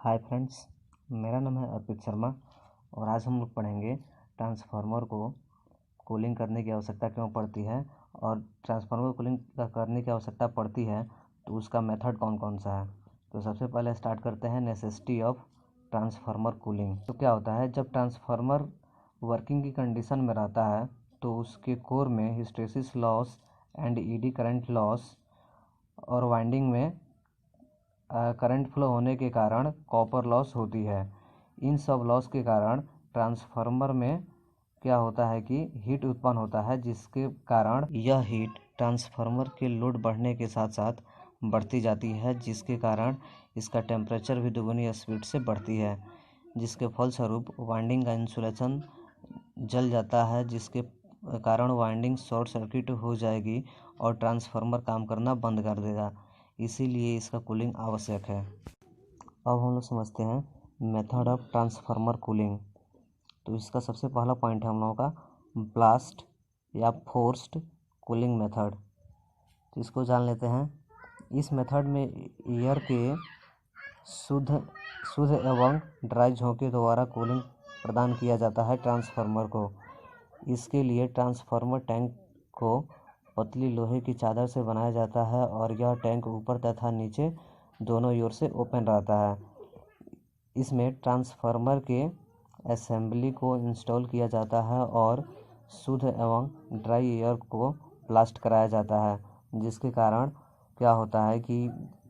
Hi friends, मेरा नाम है अर्पित शर्मा और आज हम लोग पढ़ेंगे ट्रांसफार्मर को कूलिंग करने की आवश्यकता क्यों पड़ती है और ट्रांसफार्मर कूलिंग करने की आवश्यकता पड़ती है तो उसका मेथड कौन कौन सा है। तो सबसे पहले स्टार्ट करते हैं नेसेसिटी ऑफ ट्रांसफार्मर कूलिंग। तो क्या होता है, जब ट्रांसफार्मर वर्किंग की कंडीशन में रहता है तो उसके कोर में hysteresis loss and eddy current loss और वाइंडिंग में करंट फ्लो होने के कारण कॉपर लॉस होती है। इन सब लॉस के कारण ट्रांसफार्मर में क्या होता है कि हीट उत्पन्न होता है, जिसके कारण यह हीट ट्रांसफार्मर के लोड बढ़ने के साथ साथ बढ़ती जाती है, जिसके कारण इसका टेम्परेचर भी दुगुनी स्पीड से बढ़ती है, जिसके फलस्वरूप वाइंडिंग का इंसुलेशन जल जाता है, जिसके कारण वाइंडिंग शॉर्ट सर्किट हो जाएगी और ट्रांसफार्मर काम करना बंद कर देगा। इसीलिए इसका कूलिंग आवश्यक है। अब हम लोग समझते हैं मेथड ऑफ ट्रांसफार्मर कूलिंग। तो इसका सबसे पहला पॉइंट है हम लोगों का ब्लास्ट या फोर्स्ड कूलिंग मेथड। तो इसको जान लेते हैं। इस मेथड में एयर के शुद्ध एवं ड्राई झोंके द्वारा कूलिंग प्रदान किया जाता है ट्रांसफार्मर को। इसके लिए ट्रांसफार्मर टैंक को पतली लोहे की चादर से बनाया जाता है और यह टैंक ऊपर तथा नीचे दोनों ओर से ओपन रहता है। इसमें ट्रांसफार्मर के असेंबली को इंस्टॉल किया जाता है और शुद्ध एवं ड्राई एयर को ब्लास्ट कराया जाता है, जिसके कारण क्या होता है कि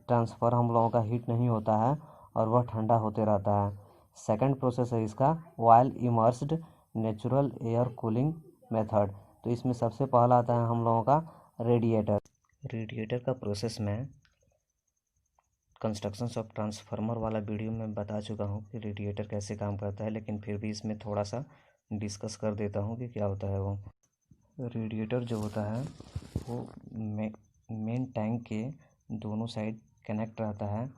ट्रांसफर हम लोगों का हीट नहीं होता है और वह ठंडा होते रहता है। सेकंड प्रोसेस है इसका oil immersed natural air cooling method. तो इसमें सबसे पहला आता है हम लोगों का रेडिएटर का प्रोसेस में कंस्ट्रक्शन ऑफ ट्रांसफार्मर वाला वीडियो में बता चुका हूँ कि रेडिएटर कैसे काम करता है, लेकिन फिर भी इसमें थोड़ा सा डिस्कस कर देता हूँ कि क्या होता है। वो रेडिएटर जो होता है वो मेन टैंक के दोनों साइड कनेक्ट रहता है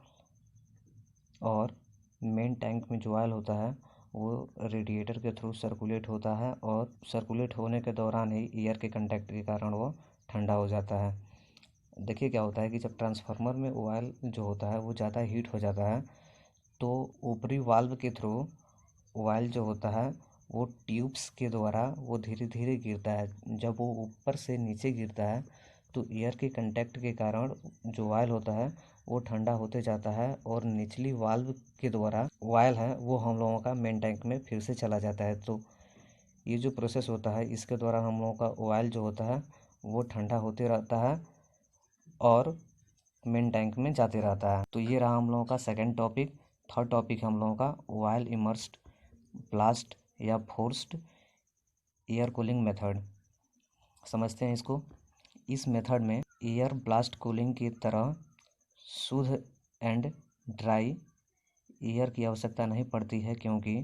और मेन टैंक में जो ऑयल होता है वो रेडिएटर के थ्रू सर्कुलेट होता है और सर्कुलेट होने के दौरान ही एयर के कांटेक्ट के कारण वो ठंडा हो जाता है। देखिए क्या होता है कि जब ट्रांसफार्मर में ऑयल जो होता है वो ज़्यादा हीट हो जाता है तो ऊपरी वाल्व के थ्रू ऑयल जो होता है वो ट्यूब्स के द्वारा वो धीरे धीरे गिरता है। जब वो ऊपर से नीचे गिरता है तो एयर के कांटेक्ट के कारण जो ऑयल होता है वो ठंडा होते जाता है और निचली वाल्व के द्वारा ऑयल है वो हम लोगों का मेन टैंक में फिर से चला जाता है। तो ये जो प्रोसेस होता है इसके द्वारा हम लोगों का ऑयल जो होता है वो ठंडा होते रहता है और मेन टैंक में जाते रहता है। तो ये रहा हम लोगों का सेकंड टॉपिक। थर्ड टॉपिक हम लोगों का ऑयल इमर्स्ड ब्लास्ट या फोर्स्ड एयर कूलिंग मेथड। समझते हैं इसको। इस मेथड में एयर ब्लास्ट कूलिंग की तरह शुद्ध एंड ड्राई एयर की आवश्यकता नहीं पड़ती है, क्योंकि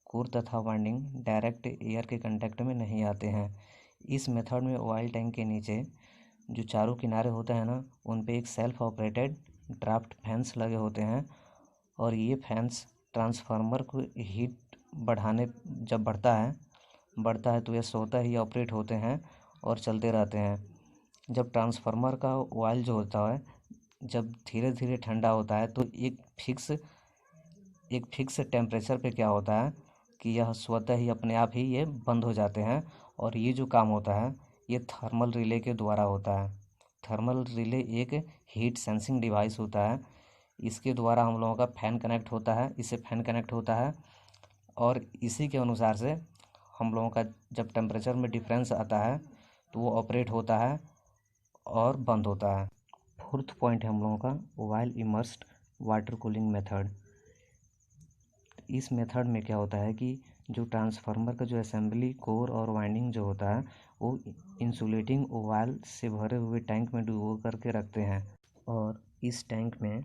कोर तथा वाइंडिंग डायरेक्ट एयर के कांटेक्ट में नहीं आते हैं। इस मेथड में ऑयल टैंक के नीचे जो चारों किनारे होते हैं ना, उन पे एक सेल्फ ऑपरेटेड ड्राफ्ट फैंस लगे होते हैं और ये फैंस ट्रांसफार्मर को हीट बढ़ाने जब बढ़ता है तो ये स्वतः ही ऑपरेट होते हैं और चलते रहते हैं। जब ट्रांसफार्मर का ऑयल जो होता है जब धीरे धीरे ठंडा होता है तो एक फिक्स टेम्परेचर पे क्या होता है कि यह स्वतः ही अपने आप ही ये बंद हो जाते हैं और ये जो काम होता है ये थर्मल रिले के द्वारा होता है। थर्मल रिले एक हीट सेंसिंग डिवाइस होता है। इसके द्वारा हम लोगों का फैन कनेक्ट होता है, इससे फैन कनेक्ट होता है और इसी के अनुसार से हम लोगों का जब टेम्परेचर में डिफरेंस आता है तो वो ऑपरेट होता है और बंद होता है। फोर्थ पॉइंट है हम लोगों का oil immersed water cooling method. इस मेथड में क्या होता है कि जो ट्रांसफार्मर का जो असेंबली कोर और वाइंडिंग जो होता है वो इंसुलेटिंग ऑयल से भरे हुए टैंक में डुबो करके रखते हैं और इस टैंक में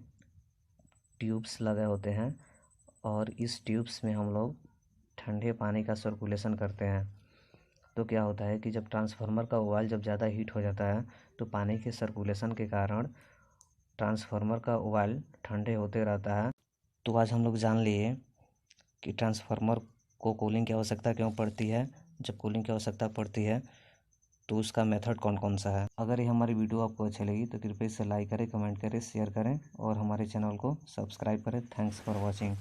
ट्यूब्स लगे होते हैं और इस ट्यूब्स में हम लोग ठंडे पानी का सर्कुलेशन करते हैं। तो क्या होता है कि जब ट्रांसफार्मर का ऑयल जब ज़्यादा हीट हो जाता है तो पानी के सर्कुलेशन के कारण ट्रांसफार्मर का ऑयल ठंडे होते रहता है। तो आज हम लोग जान लिए कि ट्रांसफार्मर को कूलिंग की आवश्यकता क्यों पड़ती है। जब कूलिंग की आवश्यकता पड़ती है तो उसका मेथड कौन कौन सा है। अगर ये हमारी वीडियो आपको अच्छी लगी तो कृपया इसे लाइक करें, कमेंट करें, शेयर करें और हमारे चैनल को सब्सक्राइब करें। Thanks for watching.